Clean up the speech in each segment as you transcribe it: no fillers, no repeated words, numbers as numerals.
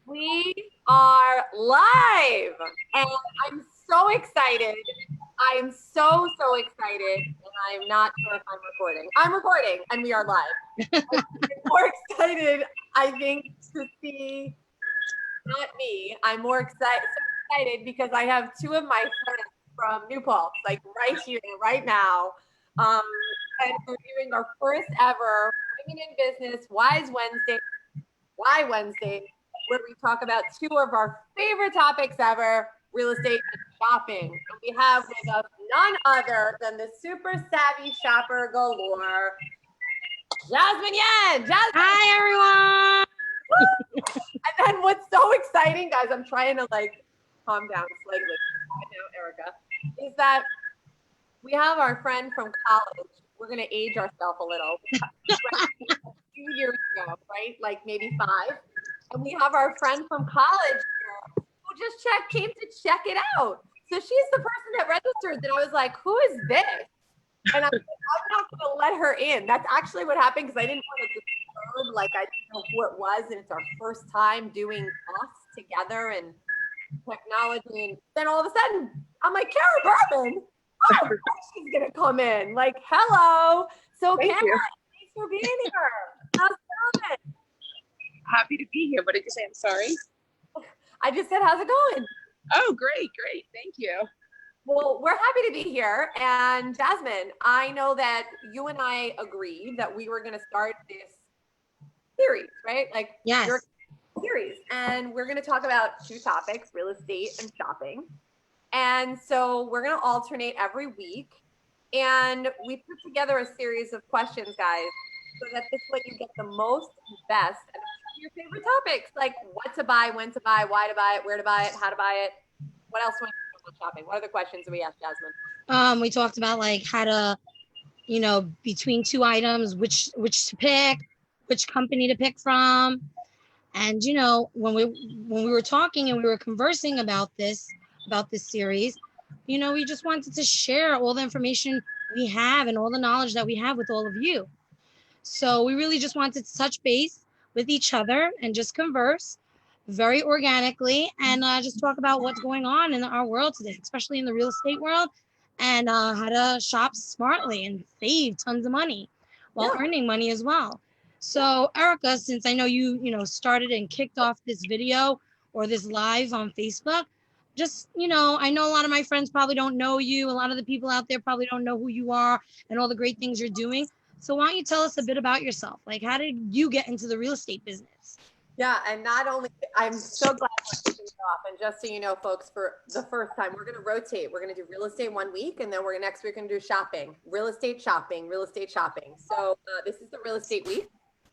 We are live, and I'm so excited. I am so excited, and I'm not sure if I'm recording. I'm recording, and we are live. I'm more excited, I think, to see, not me, I'm more excited because I have two of my friends from New Paltz, like right here, right now. And we're doing our first ever Women in Business Wise Wednesday, Why Wednesday, where we talk about two of our favorite topics ever, real estate and shopping. And we have with us none other than the super savvy shopper galore, Jasmine Yen. Jasmine. Hi, everyone. And then what's so exciting, guys, I'm trying to like calm down slightly right now, Erica, is that we have our friend from college. We're going to age ourselves a little. A few years ago, right? Like maybe 5. And we have our friend from college here who just came to check it out. So she's the person that registered, and I was like, who is this? And I'm not going to let her in. That's actually what happened because I didn't want to disturb, like I didn't know who it was, and it's our first time doing us together and technology. And then all of a sudden, I'm like, Kara Berman. Oh, she's going to come in. Like, hello. So Kara, thanks for being here. How's it going? Happy to be here. What did you say? I'm sorry. I just said, how's it going? Oh, great. Thank you. Well, we're happy to be here. And Jasmine, I know that you and I agreed that we were going to start this series, right? Like, yes, your series. And we're going to talk about 2 topics, real estate and shopping. And so we're going to alternate every week. And we put together a series of questions, guys, so that this way you get the most and best and your favorite topics, like what to buy, when to buy, why to buy it, where to buy it, how to buy it. What else do we talk about shopping? What other questions do we ask, Jasmine? we talked about like how to, between 2 items, which to pick, which company to pick from. And when we were talking and we were conversing about this series, we just wanted to share all the information we have and all the knowledge that we have with all of you. So we really just wanted to touch base with each other and just converse very organically and just talk about what's going on in our world today, especially in the real estate world, and how to shop smartly and save tons of money while earning money as well. So Erica, since I know you started and kicked off this video or this live on Facebook, just, I know a lot of my friends probably don't know you. A lot of the people out there probably don't know who you are and all the great things you're doing. So why don't you tell us a bit about yourself? Like, how did you get into the real estate business? Yeah, and not only, I'm so glad we're kicking it off. And just so you know, folks, for the first time, we're going to rotate. We're going to do real estate one week, and then next week going to do shopping, real estate shopping. So this is the real estate week.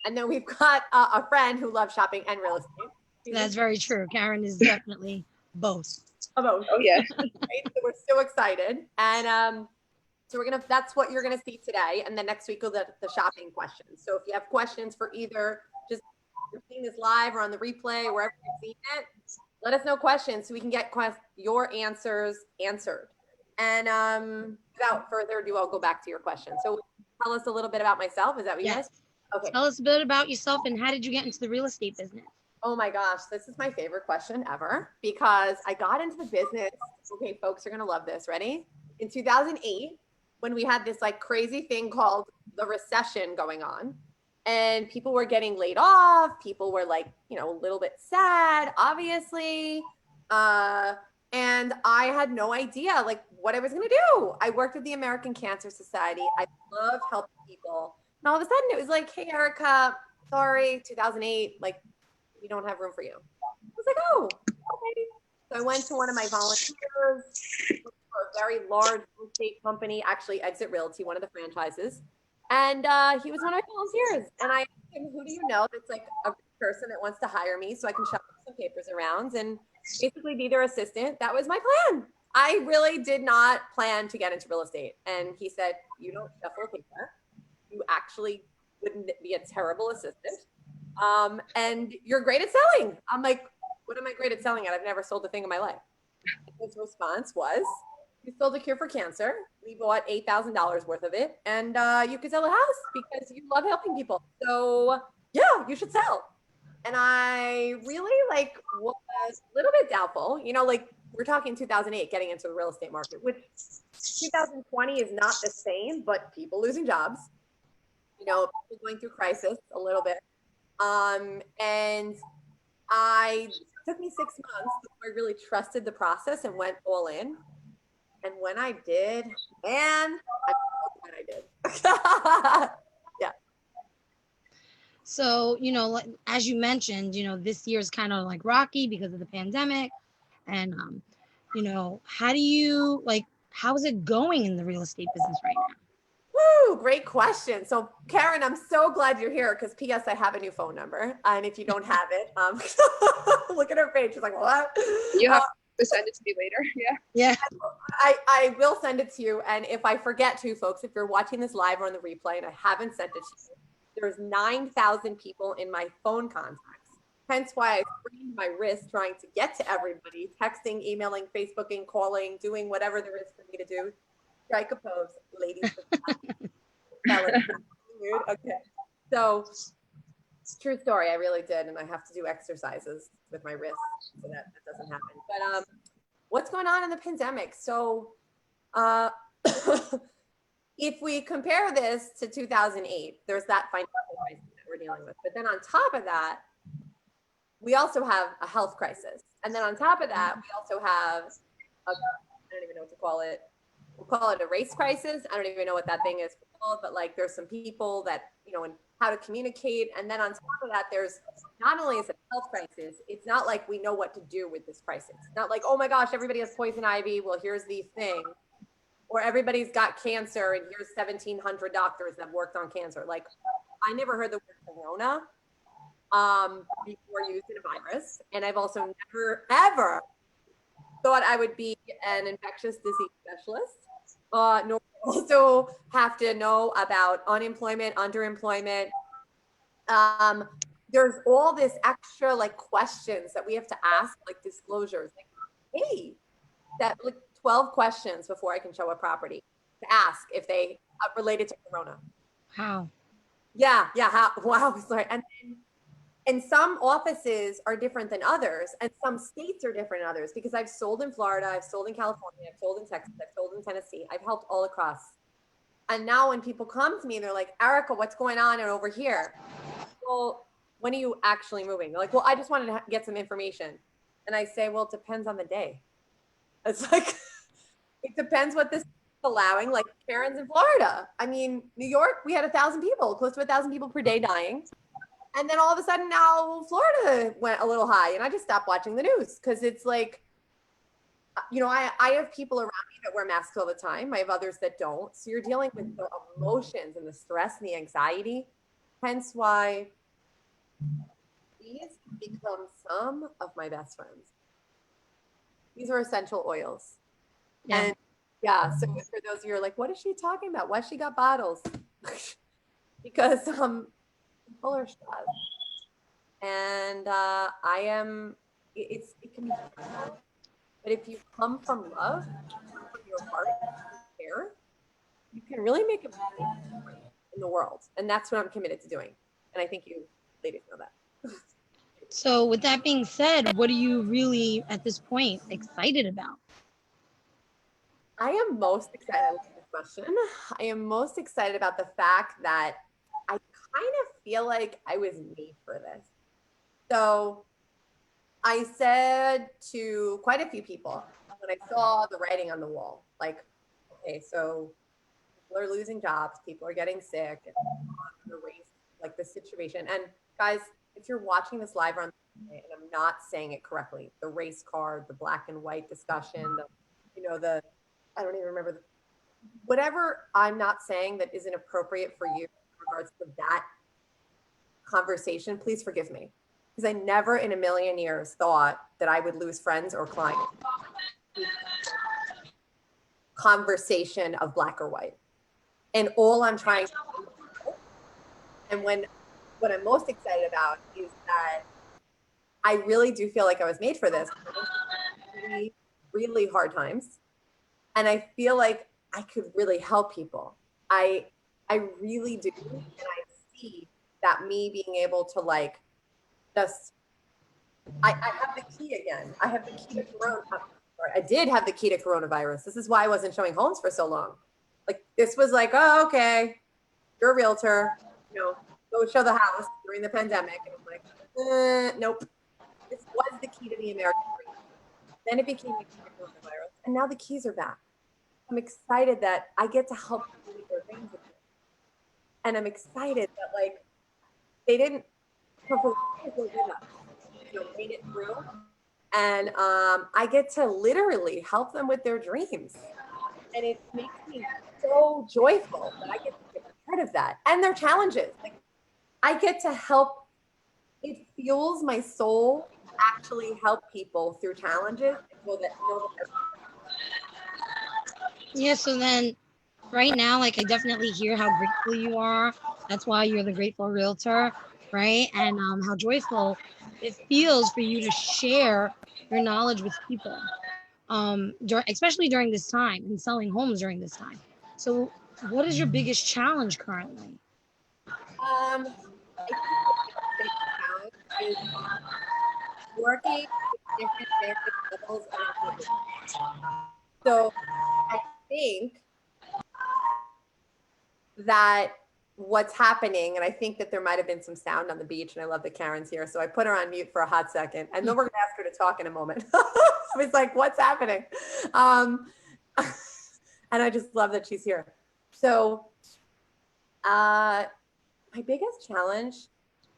And then we've got a friend who loves shopping and real estate. That's very true. Karen is definitely both. Oh yeah. Right? So we're so excited. And so that's what you're going to see today. And then next week we'll do the shopping questions. So if you have questions for either just you're seeing this live or on the replay, wherever you're seeing it, let us know questions so we can get your answers answered. And without further ado, I'll go back to your question. So tell us a little bit about myself. Is that what you guys? Okay. Tell us a bit about yourself and how did you get into the real estate business? Oh my gosh, this is my favorite question ever because I got into the business. Okay, folks, you're going to love this. Ready? In 2008, when we had this like crazy thing called the recession going on and people were getting laid off, people were like, a little bit sad, obviously. And I had no idea like what I was going to do. I worked at the American Cancer Society. I loved helping people. And all of a sudden it was like, hey, Erica, sorry, 2008, like we don't have room for you. I was like, oh, okay. So I went to one of my volunteers for a very large real estate company, actually Exit Realty, one of the franchises. And he was one of my volunteers. And I asked him, who do you know that's like a person that wants to hire me so I can shuffle some papers around and basically be their assistant? That was my plan. I really did not plan to get into real estate. And he said, you don't shuffle paper. You actually wouldn't be a terrible assistant. And you're great at selling. I'm like, what am I great at selling at? I've never sold a thing in my life. His response was, you sold a cure for cancer. We bought $8,000 worth of it. And you could sell a house because you love helping people. So yeah, you should sell. and I really like was a little bit doubtful, like we're talking 2008 getting into the real estate market, which 2020 is not the same, but people losing jobs, people going through crisis a little bit. And it took me 6 months before I really trusted the process and went all in. And when I did, man, I'm so glad I did. Yeah. So, as you mentioned, this year's kind of like rocky because of the pandemic. And, how is it going in the real estate business right now? Woo, great question. So Karen, I'm so glad you're here because P.S. I have a new phone number. And if you don't have it, look at her face. She's like, what? You have to send it to me later. Yeah. Yeah. I will send it to you. And if I forget to, folks, if you're watching this live or on the replay and I haven't sent it to you, there's 9,000 people in my phone contacts. Hence why I sprained my wrist trying to get to everybody, texting, emailing, Facebooking, calling, doing whatever there is for me to do. Strike a pose, ladies. Okay. So, true story. I really did. And I have to do exercises with my wrist so that doesn't happen. But what's going on in the pandemic? So, if we compare this to 2008, there's that financial crisis that we're dealing with. But then on top of that, we also have a health crisis. And then on top of that, we also have I don't even know what to call it. We'll call it a race crisis. I don't even know what that thing is called, but like there's some people that, and how to communicate. And then on top of that, there's not only is it a health crisis, it's not like we know what to do with this crisis. It's not like, oh my gosh, everybody has poison ivy. Well, here's the thing. Or everybody's got cancer and here's 1,700 doctors that worked on cancer. Like I never heard the word corona before using a virus. And I've also never, ever thought I would be an infectious disease specialist. Nor also have to know about unemployment, underemployment. There's all this extra like questions that we have to ask, like disclosures. Like, hey, that like 12 questions before I can show a property to ask if they related to corona. How? Yeah. How? Wow. Sorry. And some offices are different than others, and some states are different than others, because I've sold in Florida, I've sold in California, I've sold in Texas, I've sold in Tennessee, I've helped all across. And now when people come to me, they're like, Erica, what's going on over here? Well, when are you actually moving? They're like, well, I just wanted to get some information. And I say, well, it depends on the day. It's like, it depends what this is allowing, like Karen's in Florida. I mean, New York, we had 1,000 people, close to 1,000 people per day dying. And then all of a sudden now Florida went a little high, and I just stopped watching the news because it's like, I have people around me that wear masks all the time. I have others that don't. So you're dealing with the emotions and the stress and the anxiety. Hence why these become some of my best friends. These are essential oils. Yeah. And yeah, so for those of you who are like, what is she talking about? Why she got bottles? Because people are stressed. And it can be hard. But if you come from love, from your heart, care, you can really make a big difference in the world. And that's what I'm committed to doing. And I think you ladies know that. So with that being said, what are you really at this point excited about? I am most excited. I love this question. I am most excited about the fact that I kind of feel like I was made for this. So I said to quite a few people when I saw the writing on the wall, like, okay, so people are losing jobs, people are getting sick, and the race, like the situation. And guys, if you're watching this live on, and I'm not saying it correctly, the race card, the black and white discussion, I don't even remember whatever I'm not saying that isn't appropriate for you in regards to that conversation, please forgive me. Because I never in a million years thought that I would lose friends or clients. Conversation of black or white. And all I'm trying to do, and what I'm most excited about is that I really do feel like I was made for this. Really, really hard times. And I feel like I could really help people. I really do. And I see that me being able to like just, I have the key again. I have the key to corona. Sorry, I did have the key to coronavirus. This is why I wasn't showing homes for so long. Like this was like, oh, okay, you're a realtor, go show the house during the pandemic. And I'm like, nope. This was the key to the American dream. Then it became the key to coronavirus. And now the keys are back. I'm excited that I get to help people with their dreams again. And I'm excited that like they didn't made it through. And I get to literally help them with their dreams. And it makes me so joyful that I get to be a part of that. And their challenges. Like I get to help. It fuels my soul to actually help people through challenges. Yeah, so then right now, like I definitely hear how grateful you are. That's why you're the grateful realtor, right? And how joyful it feels for you to share your knowledge with people, especially during this time and selling homes during this time. So what is your biggest challenge currently? I think the biggest challenge is working with different therapist levels of integrity. So I think that what's happening, and I think that there might have been some sound on the beach, and I love that Karen's here, so I put her on mute for a hot second, and then we're gonna ask her to talk in a moment. I was like, what's happening? And I just love that she's here. So my biggest challenge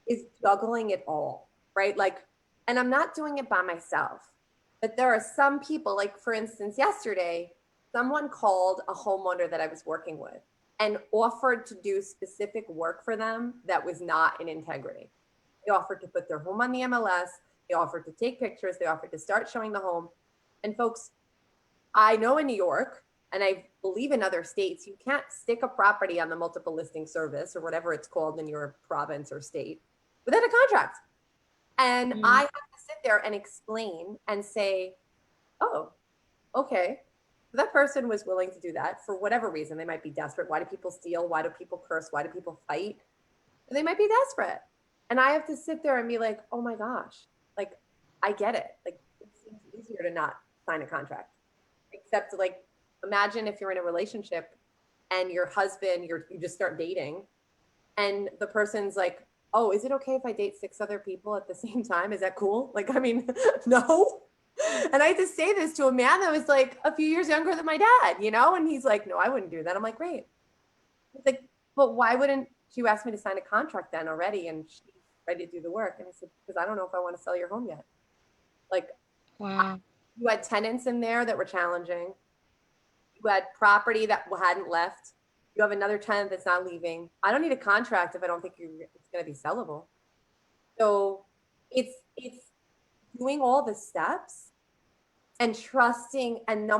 is juggling it all, right? Like, and I'm not doing it by myself, but there are some people, like for instance, yesterday, someone called a homeowner that I was working with and offered to do specific work for them that was not in integrity. They offered to put their home on the MLS. They offered to take pictures. They offered to start showing the home. And folks, I know in New York, and I believe in other states, you can't stick a property on the multiple listing service or whatever it's called in your province or state without a contract. And I have to sit there and explain and say, oh, okay. That person was willing to do that for whatever reason. They might be desperate. Why do people steal? Why do people curse? Why do people fight? And they might be desperate. And I have to sit there and be like, oh my gosh, like, I get it. Like, it seems easier to not sign a contract. Except like, imagine if you're in a relationship and your husband, you just start dating and the person's like, oh, is it okay if I date 6 other people at the same time? Is that cool? Like, I mean, no. And I had to say this to a man that was like a few years younger than my dad, and he's like, no, I wouldn't do that. I'm like, great. He's like, but why wouldn't you ask me to sign a contract then already? And she's ready to do the work. And I said, because I don't know if I want to sell your home yet. Like, Wow. You had tenants in there that were challenging. You had property that hadn't left. You have another tenant that's not leaving. I don't need a contract if I don't think it's going to be sellable. So it's doing all the steps and trusting and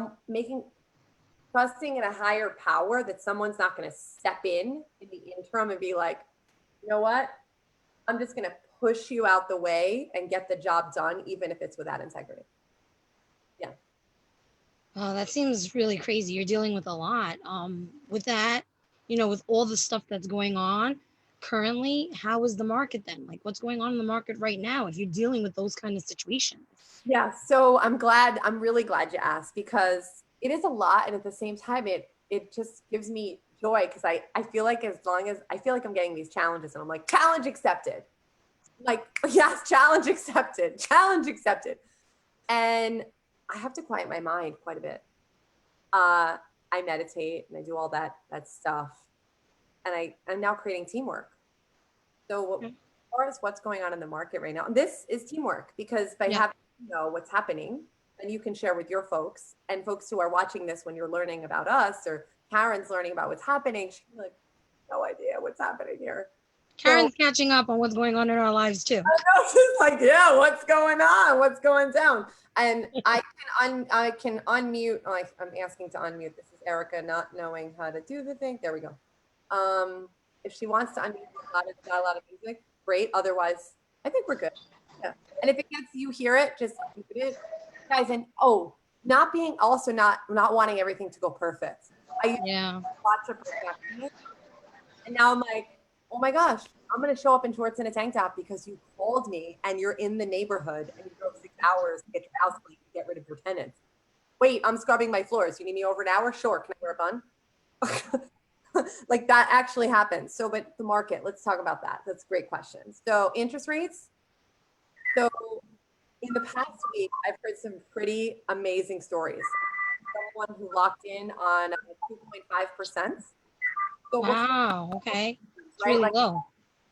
trusting in a higher power that someone's not going to step in the interim and be like, you know what? I'm just going to push you out the way and get the job done, even if it's without integrity. Yeah. Oh, that seems really crazy. You're dealing with a lot. With that, with all the stuff that's going on currently, how is the market then? Like, what's going on in the market right now if you're dealing with those kind of situations? Yeah. So I'm really glad you asked, because it is a lot. And at the same time, it just gives me joy, because I feel like I feel like I'm getting these challenges and I'm like, challenge accepted. Like, yes, challenge accepted, challenge accepted. And I have to quiet my mind quite a bit. I meditate and I do all that stuff. And I'm now creating teamwork. So as far as what's going on in the market right now, this is teamwork, because by having what's happening, and you can share with your folks and folks who are watching this when you're learning about us, or Karen's learning about what's happening, she's like, no idea what's happening here. Karen's catching up on what's going on in our lives too. I know, she's like, yeah, what's going on? What's going down? And I can unmute. Oh, I'm asking to unmute. This is Erica not knowing how to do the thing. There we go. If she wants to unmute, not a lot of music, great. Otherwise, I think we're good. Yeah. And if it gets you hear it, just mute it, guys. And not wanting everything to go perfect. I used to watch a perfectionist, and now I'm like, oh my gosh, I'm going to show up in shorts and a tank top because you called me and you're in the neighborhood and you drove 6 hours to get your house clean to get rid of your tenants. Wait, I'm scrubbing my floors. You need me over an hour? Sure. Can I wear a bun? Like that actually happens. So, but the market, let's talk about that. That's a great question. So interest rates. So in the past week, I've heard some pretty amazing stories. Someone who locked in on 2.5%. So Wow. Okay. It's right? really Like low.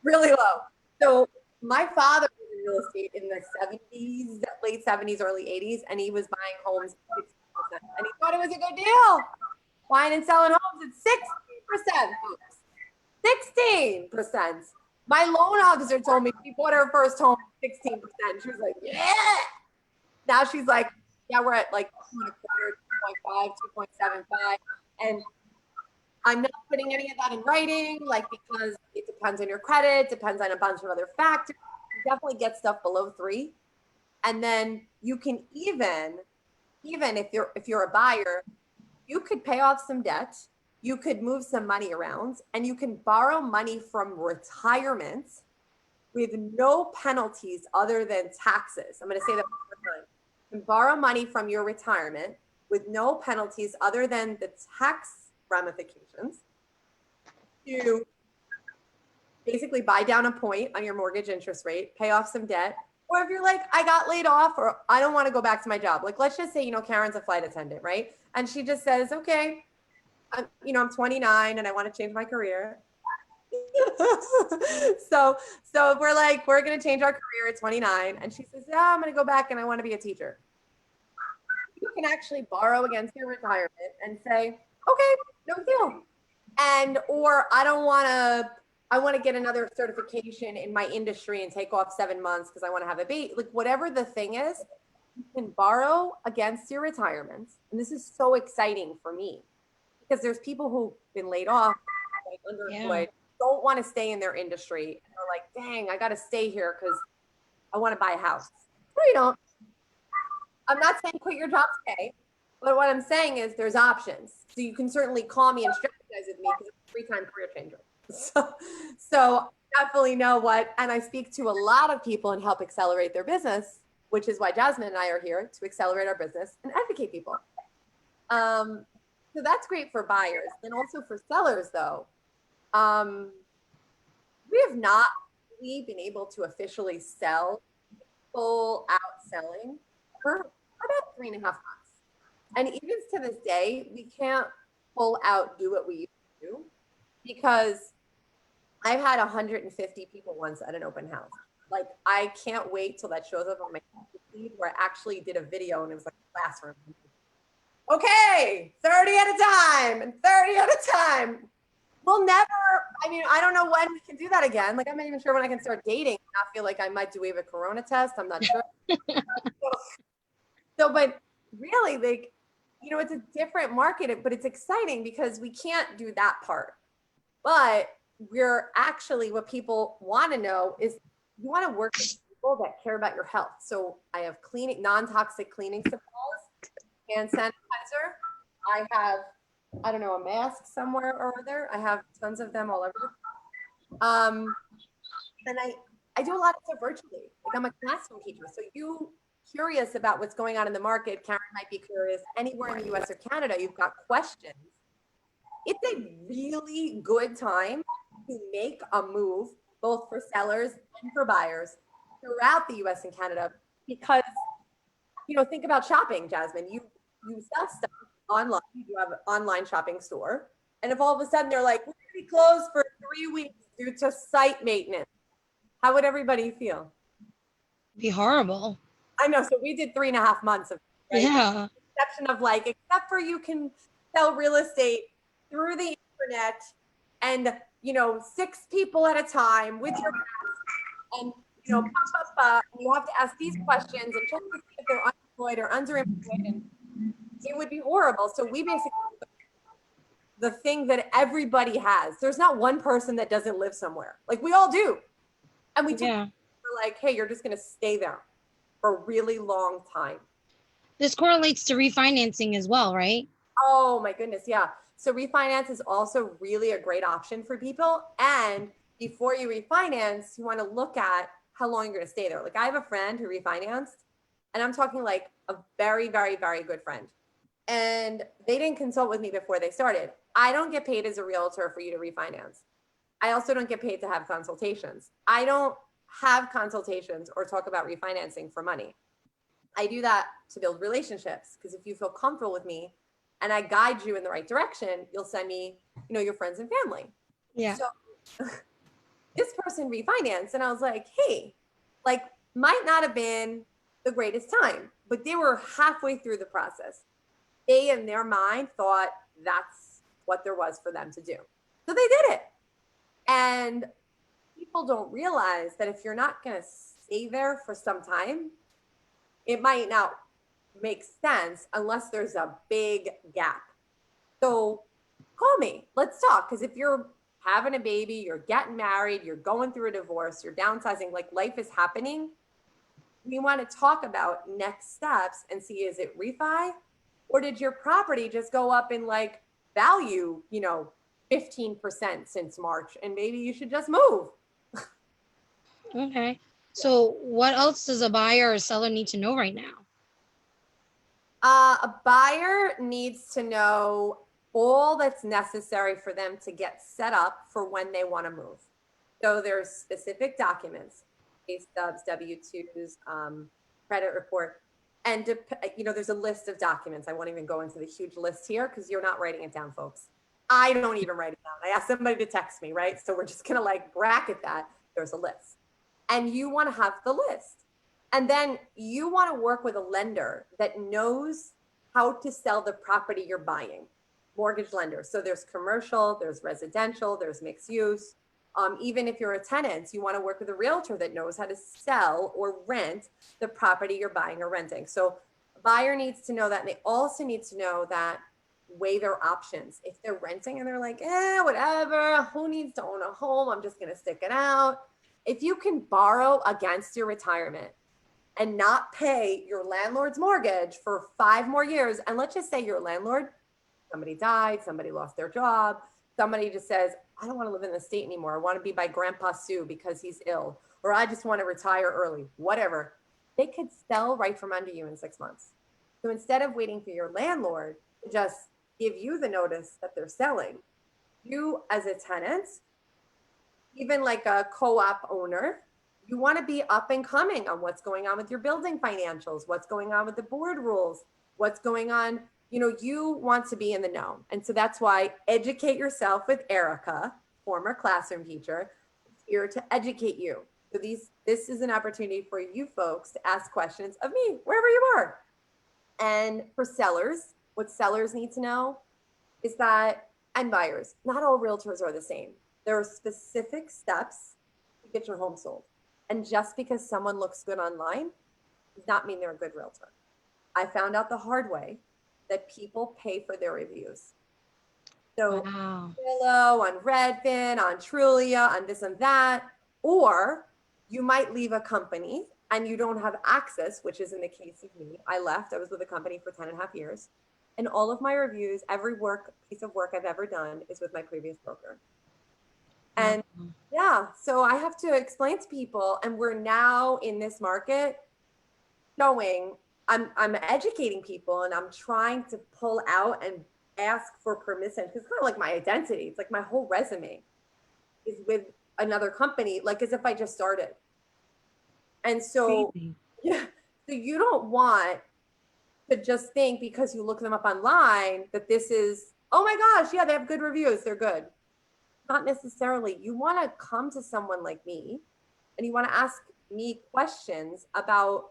really low. So my father was in real estate in the 70s, late 70s, early 80s, and he was buying homes at 60%. And he thought it was a good deal. Buying and selling homes at 16%. 16%. My loan officer told me she bought her first home at 16%. She was like, yeah. Now she's like, yeah, we're at like 2.25, 2.75. And I'm not putting any of that in writing, like, because it depends on your credit, depends on a bunch of other factors. You definitely get stuff below 3. And then you can even if you're a buyer, you could pay off some debt, you could move some money around, and you can borrow money from retirement with no penalties other than taxes. I'm going to say that one more time. You can borrow money from your retirement with no penalties other than the tax ramifications to basically buy down a point on your mortgage interest rate, pay off some debt. Or if you're like, I got laid off or I don't want to go back to my job. Like, let's just say, Karen's a flight attendant, right? And she just says, okay, I'm 29 and I want to change my career. so we're like, we're going to change our career at 29. And she says, yeah, I'm going to go back and I want to be a teacher. You can actually borrow against your retirement and say, okay, no deal. And, or I want to get another certification in my industry and take off 7 months because I want to have a baby. Like whatever the thing is, you can borrow against your retirement. And this is so exciting for me because there's people who've been laid off, like underemployed, don't want to stay in their industry. And they're like, dang, I got to stay here because I want to buy a house. No, you don't. I'm not saying quit your job today, but what I'm saying is there's options. So you can certainly call me and strategize with me because it's a 3-time career changer. So definitely know what, and I speak to a lot of people and help accelerate their business, which is why Jasmine and I are here to accelerate our business and educate people. So that's great for buyers. And also for sellers though, we have not really been able to officially sell full out selling for about 3.5 months. And even to this day, we can't full out do what we used to do because I've had 150 people once at an open house. Like, I can't wait till that shows up on my feed where I actually did a video and it was like a classroom. Okay, 30 at a time and 30 at a time. We'll never, I don't know when we can do that again. Like, I'm not even sure when I can start dating. I feel like I might do a corona test. I'm not sure. But really, like, it's a different market, but it's exciting because we can't do that part. But we're actually, what people want to know is you want to work with people that care about your health. So I have non-toxic cleaning supplies, hand sanitizer. I have, a mask somewhere or other. I have tons of them all over. And I do a lot of stuff virtually. Like, I'm a classroom teacher. So you curious about what's going on in the market, Karen might be curious. Anywhere in the US or Canada, you've got questions. It's a really good time to make a move, both for sellers and for buyers throughout the US and Canada, because, think about shopping, Jasmine. You sell stuff online, you have an online shopping store. And if all of a sudden they're like, we're going to be closed for 3 weeks due to site maintenance, how would everybody feel? Be horrible. I know. So we did 3.5 months of, right? Yeah. Exception of like, except for you can sell real estate through the internet and, 6 people at a time with your mask and, you have to ask these questions and check to see if they're unemployed or underemployed, and it would be horrible. So we basically, the thing that everybody has, there's not one person that doesn't live somewhere. Like, we all do. And we're like, hey, you're just going to stay there for a really long time. This correlates to refinancing as well, right? Oh my goodness. Yeah. So refinance is also really a great option for people. And before you refinance, you want to look at how long you're going to stay there. Like I have a friend who refinanced, and I'm talking like a very, very, very good friend. And they didn't consult with me before they started. I don't get paid as a realtor for you to refinance. I also don't get paid to have consultations. I don't have consultations or talk about refinancing for money. I do that to build relationships, because if you feel comfortable with me and I guide you in the right direction, you'll send me, your friends and family. Yeah. So this person refinanced, and I was like, hey, like might not have been the greatest time, but they were halfway through the process. They, in their mind, thought that's what there was for them to do. So they did it. And people don't realize that if you're not going to stay there for some time, it might not make sense unless there's a big gap. So call me, let's talk. Because if you're having a baby, you're getting married, you're going through a divorce, you're downsizing, like life is happening, we want to talk about next steps and see, is it refi, or did your property just go up in like value, 15% since March, and maybe you should just move. Okay. So what else does a buyer or seller need to know right now? A buyer needs to know all that's necessary for them to get set up for when they want to move. So there's specific documents, pay stubs, W-2s, credit report, and there's a list of documents. I won't even go into the huge list here because you're not writing it down, folks. I don't even write it down. I asked somebody to text me, right? So we're just gonna like bracket that. There's a list, and you want to have the list. And then you want to work with a lender that knows how to sell the property you're buying. Mortgage lender. So there's commercial, there's residential, there's mixed use. Even if you're a tenant, you want to work with a realtor that knows how to sell or rent the property you're buying or renting. So a buyer needs to know that. And they also need to know that, weigh their options. If they're renting and they're like, whatever, who needs to own a home? I'm just going to stick it out. If you can borrow against your retirement and not pay your landlord's mortgage for 5 more years, and let's just say your landlord, somebody died, somebody lost their job, somebody just says, I don't want to live in the state anymore. I want to be by Grandpa Sue because he's ill, or I just want to retire early, whatever. They could sell right from under you in 6 months. So instead of waiting for your landlord to just give you the notice that they're selling, you as a tenant, even like a co-op owner, you want to be up and coming on what's going on with your building financials, what's going on with the board rules, what's going on. You want to be in the know. And so that's why Educate Yourself with Erica, former classroom teacher, is here to educate you. So this is an opportunity for you folks to ask questions of me, wherever you are. And for sellers, what sellers need to know is that, and buyers, not all realtors are the same. There are specific steps to get your home sold. And just because someone looks good online does not mean they're a good realtor. I found out the hard way that people pay for their reviews. So Wow. Zillow, on Redfin, on Trulia, on this and that, or you might leave a company and you don't have access, which is in the case of me. I left, I was with a company for 10 and a half years. And all of my reviews, every piece of work I've ever done is with my previous broker. And yeah, so I have to explain to people, and we're now in this market showing, I'm educating people, and I'm trying to pull out and ask for permission, because it's kind of like my identity. It's like my whole resume is with another company, like as if I just started. And so, yeah, so you don't want to just think because you look them up online that this is, oh my gosh, yeah, they have good reviews, they're good. Not necessarily. You want to come to someone like me and you want to ask me questions about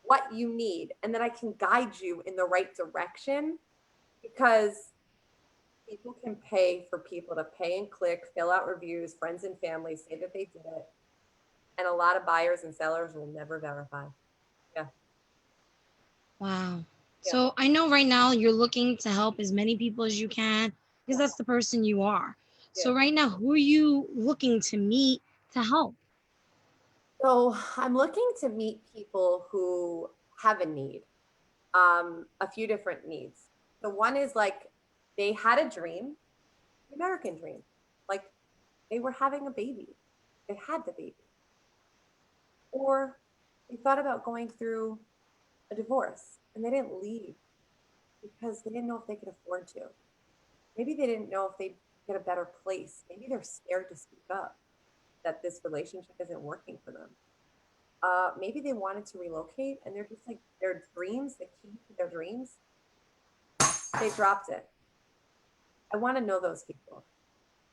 what you need, and then I can guide you in the right direction, because people can pay for people to pay and click, fill out reviews, friends and family say that they did it. And a lot of buyers and sellers will never verify. Yeah. Wow. Yeah. So I know right now you're looking to help as many people as you can, because that's the person you are. So right now, who are you looking to meet to help? So I'm looking to meet people who have a need, a few different needs. The one is like they had a dream, the American dream. Like they were having a baby. They had the baby. Or they thought about going through a divorce and they didn't leave because they didn't know if they could afford to. Maybe they didn't know if they'd get a better place. Maybe they're scared to speak up that this relationship isn't working for them. Maybe they wanted to relocate and they're just like their dreams, the key to their dreams, they dropped it. I want to know those people.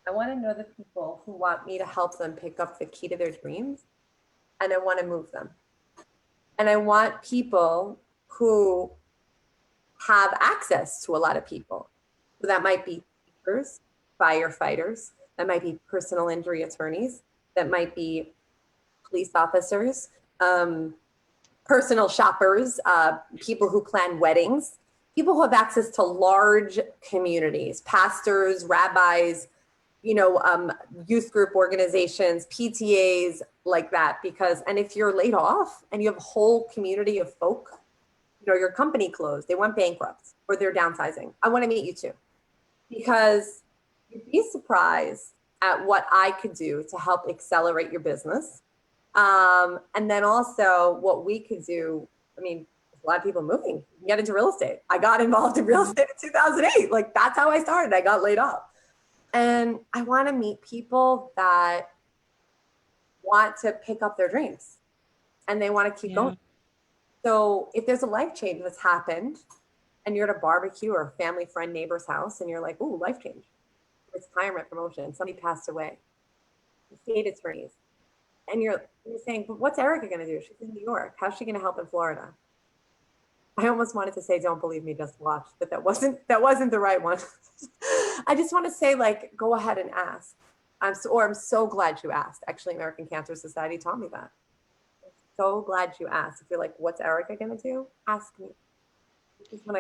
I want to know the people who want me to help them pick up the key to their dreams, and I want to move them. And I want people who have access to a lot of people. So that might be teachers, firefighters, that might be personal injury attorneys, that might be police officers, personal shoppers, people who plan weddings, people who have access to large communities, pastors, rabbis, youth group organizations, PTAs, like that. Because, and if you're laid off and you have a whole community of folk, your company closed, they went bankrupt or they're downsizing, I want to meet you too. Because you'd be surprised at what I could do to help accelerate your business. And then also what we could do. I mean, a lot of people moving, get into real estate. I got involved in real estate in 2008. Like, that's how I started. I got laid off. And I want to meet people that want to pick up their dreams and they want to keep going. So if there's a life change that's happened and you're at a barbecue or a family, friend, neighbor's house and you're like, ooh, life change, retirement, promotion, somebody passed away, estate attorneys. And you're saying, but what's Erica going to do? She's in New York. How's she going to help in Florida? I almost wanted to say, don't believe me, just watch, but that wasn't the right one. I just want to say, like, go ahead and ask. I'm so glad you asked. Actually, American Cancer Society taught me that. I'm so glad you asked. If you're like, what's Erica going to do? Ask me. Because when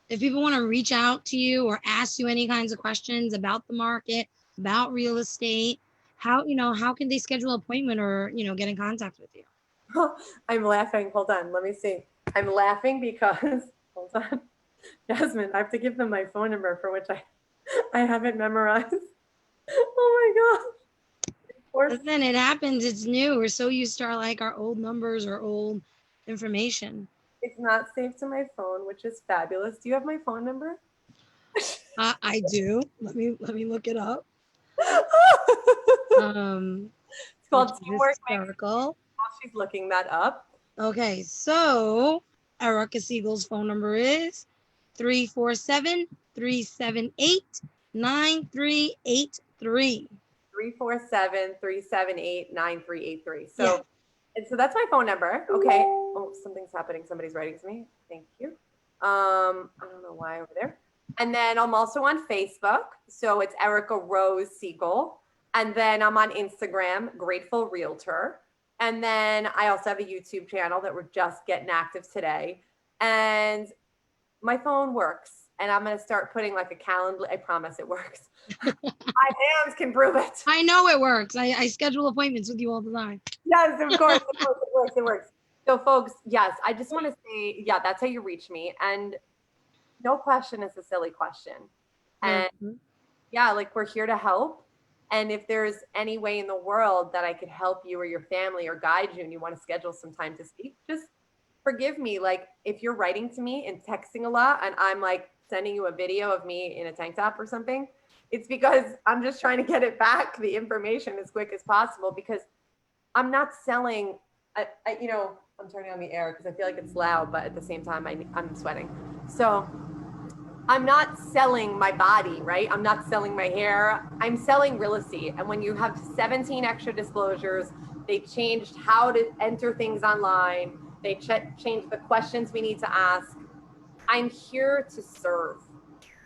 if people want to reach out to you or ask you any kinds of questions about the market, about real estate, how can they schedule an appointment or, get in contact with you? I'm laughing. Hold on. Let me see. I'm laughing because, hold on, Jasmine, I have to give them my phone number for which I haven't memorized. Oh my gosh. Listen, it happens. It's new. We're so used to our old numbers or old information. It's not saved to my phone, which is fabulous. Do you have my phone number? I do. Let me look it up. It's called Teamwork. While she's looking that up. Okay, so Erica Siegel's phone number is 347-378-9383. 347-378-9383. So that's my phone number. Okay. Oh, something's happening. Somebody's writing to me. Thank you. I don't know why over there. And then I'm also on Facebook. So it's Erica Rose Siegel. And then I'm on Instagram, Grateful Realtor. And then I also have a YouTube channel that we're just getting active today. And my phone works. And I'm going to start putting like a calendar. I promise it works. My hands can prove it. I know it works. I schedule appointments with you all the time. Yes, of course. It works. So folks, yes, I just want to say, that's how you reach me. And no question is a silly question. And like, we're here to help. And if there's any way in the world that I could help you or your family or guide you and you want to schedule some time to speak, just forgive me. Like, if you're writing to me and texting a lot and I'm like sending you a video of me in a tank top or something, it's because I'm just trying to get it back, the information, as quick as possible, because I'm not selling. I'm turning on the air because I feel like it's loud, but at the same time, I'm sweating. So I'm not selling my body, right? I'm not selling my hair. I'm selling real estate. And when you have 17 extra disclosures, they changed how to enter things online. They changed the questions we need to ask. I'm here to serve.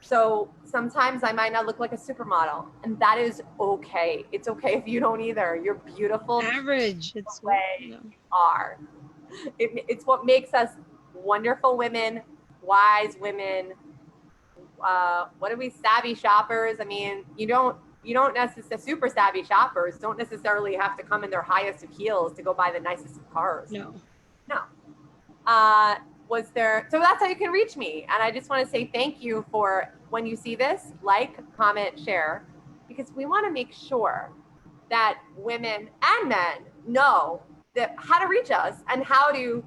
So sometimes I might not look like a supermodel, and that is okay. It's okay if you don't either. You're beautiful. Average. It's the way you are. It's what makes us wonderful women, wise women. What are we? Savvy shoppers. I mean, you don't necessarily, super savvy shoppers don't necessarily have to come in their highest of heels to go buy the nicest of cars. No. So that's how you can reach me. And I just want to say thank you for, when you see this, like, comment, share. because we want to make sure that women and men know that how to reach us and how to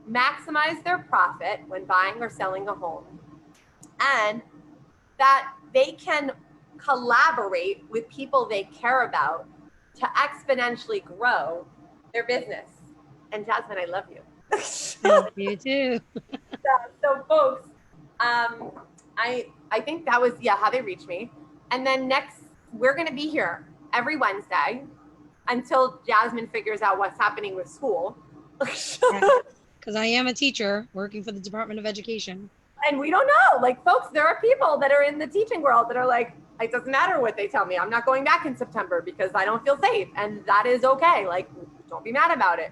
maximize their profit when buying or selling a home, and that they can collaborate with people they care about to exponentially grow their business. And Jasmine, I love you. I love you too. So folks, I think that was, how they reach me. And then next, we're going to be here every Wednesday until Jasmine figures out what's happening with school. Because I am a teacher working for the Department of Education. And we don't know, like, folks, there are people that are in the teaching world that are like, it doesn't matter what they tell me. I'm not going back in September because I don't feel safe. And that is okay. Like, don't be mad about it.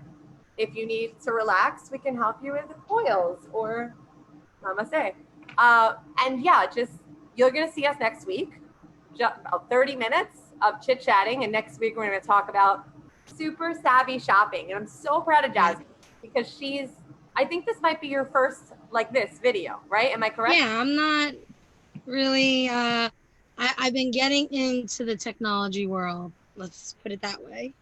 If you need to relax, we can help you with oils or namaste. And you're going to see us next week, just about 30 minutes of chit chatting. And next week, we're going to talk about super savvy shopping. And I'm so proud of Jasmine because I think this might be your first like this video, right? Am I correct? Yeah, I'm not really, I've been getting into the technology world. Let's put it that way.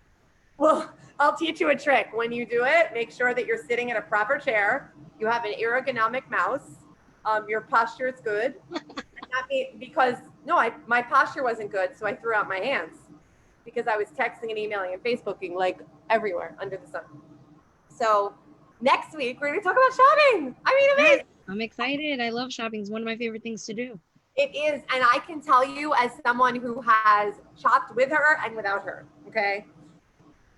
Well, I'll teach you a trick. When you do it, make sure that you're sitting in a proper chair. You have an ergonomic mouse. Your posture is good. My posture wasn't good, so I threw out my hands because I was texting and emailing and Facebooking like everywhere under the sun. So next week, we're going to talk about shopping. I mean, amazing. I'm excited. I love shopping. It's one of my favorite things to do. It is. And I can tell you as someone who has shopped with her and without her, okay?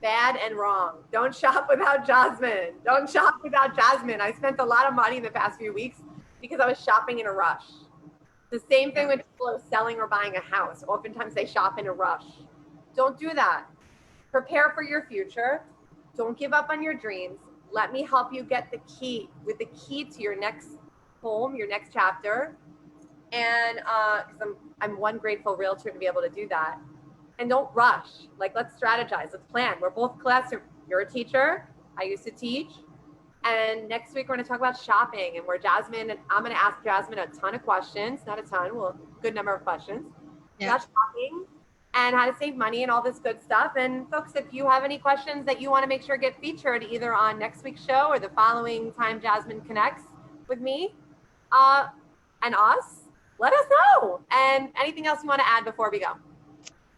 Bad and wrong. Don't shop without Jasmine. Don't shop without Jasmine. I spent a lot of money in the past few weeks because I was shopping in a rush. The same thing when people are selling or buying a house. Oftentimes they shop in a rush. Don't do that. Prepare for your future. Don't give up on your dreams. Let me help you get the key to your next home, your next chapter. And because I'm one grateful realtor to be able to do that. And don't rush. Like, let's strategize. Let's plan. We're both classroom. You're a teacher. I used to teach. And next week, we're going to talk about shopping. And I'm going to ask Jasmine a ton of questions. Not a ton. Well, good number of questions. Yeah. About shopping and how to save money and all this good stuff. And folks, if you have any questions that you want to make sure get featured either on next week's show or the following time Jasmine connects with me and us, let us know. And anything else you want to add before we go?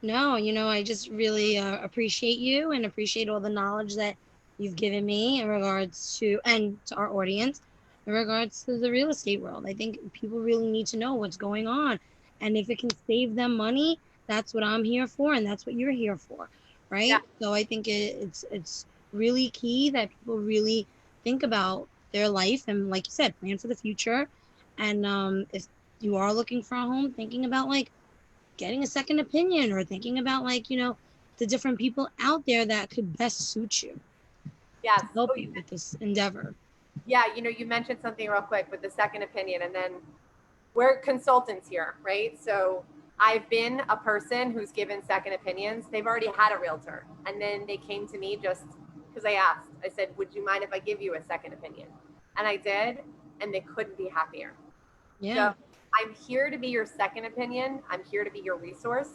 No, I just really appreciate you and appreciate all the knowledge that you've given me in regards to, and to our audience, in regards to the real estate world. I think people really need to know what's going on. And if it can save them money, that's what I'm here for. And that's what you're here for. Right. Yeah. So I think it's really key that people really think about their life. And like you said, plan for the future. And if you are looking for a home, thinking about like getting a second opinion or thinking about like, the different people out there that could best suit you. Yes. To help you with this endeavor. Yeah. You mentioned something real quick with the second opinion, and then we're consultants here, right? So I've been a person who's given second opinions. They've already had a realtor, and then they came to me just because I asked. I said, would you mind if I give you a second opinion? And I did, and they couldn't be happier. Yeah. So I'm here to be your second opinion. I'm here to be your resource,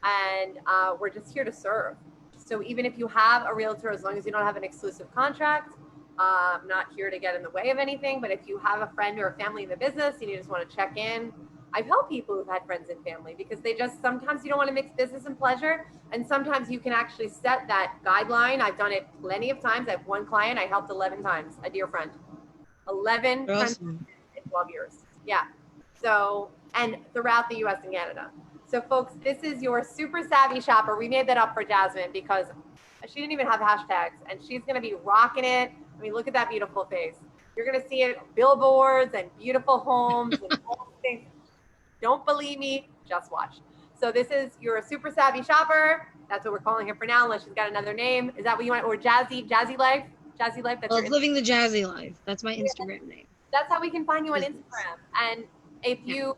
and we're just here to serve. So even if you have a realtor, as long as you don't have an exclusive contract, I'm not here to get in the way of anything. But if you have a friend or a family in the business and you just want to check in, I've helped people who've had friends and family because sometimes you don't want to mix business and pleasure. And sometimes you can actually set that guideline. I've done it plenty of times. I have one client I helped 11 times, a dear friend. 11 friends in 12 years. Yeah. So, and throughout the US and Canada. So folks, this is your super savvy shopper. We made that up for Jasmine because she didn't even have hashtags, and she's going to be rocking it. I mean, look at that beautiful face. You're going to see it billboards and beautiful homes and all things. Don't believe me, just watch. So this is your super savvy shopper. That's what we're calling her for now, unless she's got another name. Is that what you want? Or Jazzy Life? Jazzy Life? That's living the Jazzy Life. That's my Instagram name. That's how we can find you on Instagram. And if you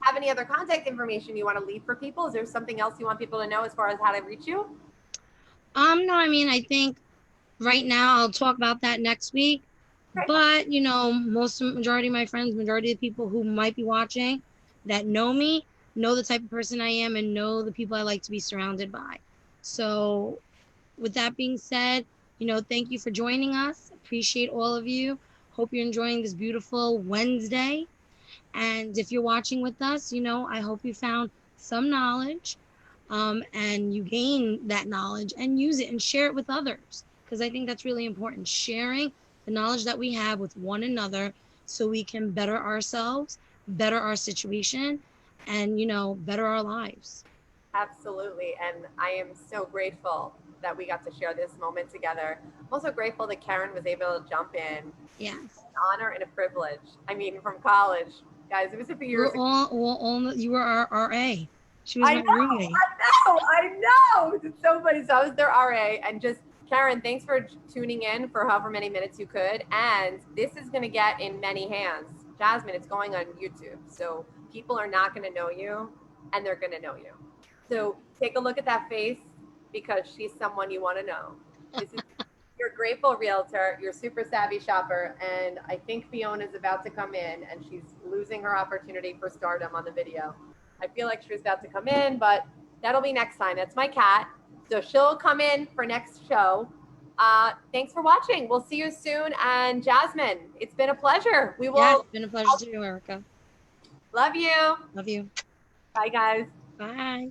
have any other contact information you want to leave for people, is there something else you want people to know as far as how to reach you? No, I think right now I'll talk about that next week. Right. But, majority of my friends, majority of the people who might be watching that know me, know the type of person I am and know the people I like to be surrounded by. So with that being said, thank you for joining us. Appreciate all of you. Hope you're enjoying this beautiful Wednesday. And if you're watching with us, I hope you found some knowledge, and you gain that knowledge and use it and share it with others. Because I think that's really important. Sharing the knowledge that we have with one another so we can better ourselves, better our situation, and, better our lives. Absolutely. And I am so grateful that we got to share this moment together. I'm also grateful that Karen was able to jump in. Yes. An honor and a privilege. I mean, from college. Guys, it was a few years ago. You were our RA. She was I my know, roommate. I know. It's so funny. So I was their RA, and just Karen, thanks for tuning in for however many minutes you could. And this is going to get in many hands. Jasmine, it's going on YouTube. So people are not going to know you, and they're going to know you. So take a look at that face, because she's someone you want to know. This is your grateful realtor, your super savvy shopper. And I think Fiona's about to come in, and she's losing her opportunity for stardom on the video. I feel like she was about to come in, but that'll be next time. That's my cat. So she'll come in for next show. Thanks for watching. We'll see you soon. And Jasmine, it's been a pleasure. We will. Yes, it's been a pleasure too, Erica. Love you. Love you. Bye, guys. Bye.